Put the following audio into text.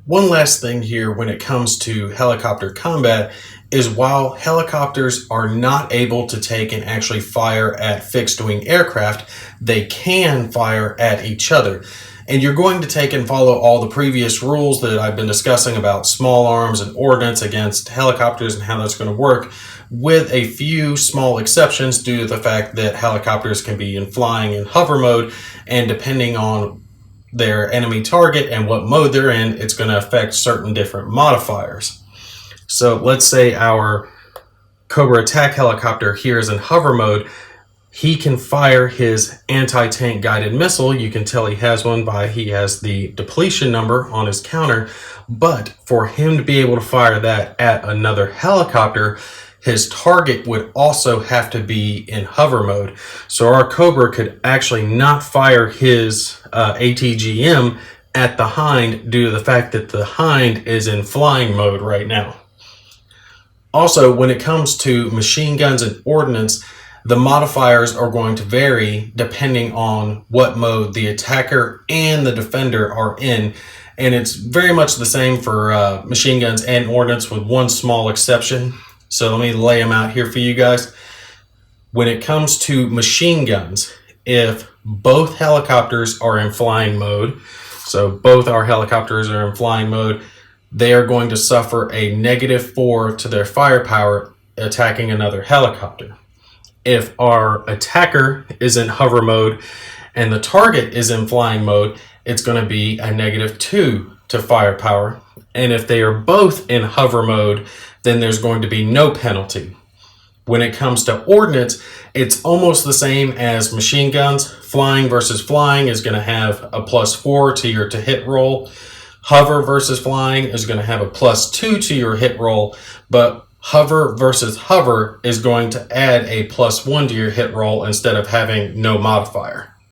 One last thing here when it comes to helicopter combat is while helicopters are not able to take and actually fire at fixed wing aircraft, they can fire at each other. And you're going to take and follow all the previous rules that I've been discussing about small arms and ordnance against helicopters and how that's going to work, with a few small exceptions due to the fact that helicopters can be in flying and hover mode, and depending on their enemy target and what mode they're in, it's going to affect certain different modifiers. So let's say our Cobra attack helicopter here is in hover mode. He can fire his anti-tank guided missile. You can tell he has one by he has the depletion number on his counter. But for him to be able to fire that at another helicopter, his target would also have to be in hover mode. So our Cobra could actually not fire his ATGM at the Hind due to the fact that the Hind is in flying mode right now. Also, when it comes to machine guns and ordnance, the modifiers are going to vary depending on what mode the attacker and the defender are in. And it's very much the same for machine guns and ordnance, with one small exception. So let me lay them out here for you guys. When it comes to machine guns, if both helicopters are in flying mode, so both our helicopters are in flying mode, they are going to suffer a -4 to their firepower attacking another helicopter. If our attacker is in hover mode and the target is in flying mode, it's going to be a -2 to firepower. And if they are both in hover mode, then there's going to be no penalty. When it comes to ordnance, it's almost the same as machine guns. Flying versus flying is going to have a +4 to your to hit roll. Hover versus flying is going to have a +2 to your hit roll, but hover versus hover is going to add a +1 to your hit roll instead of having no modifier.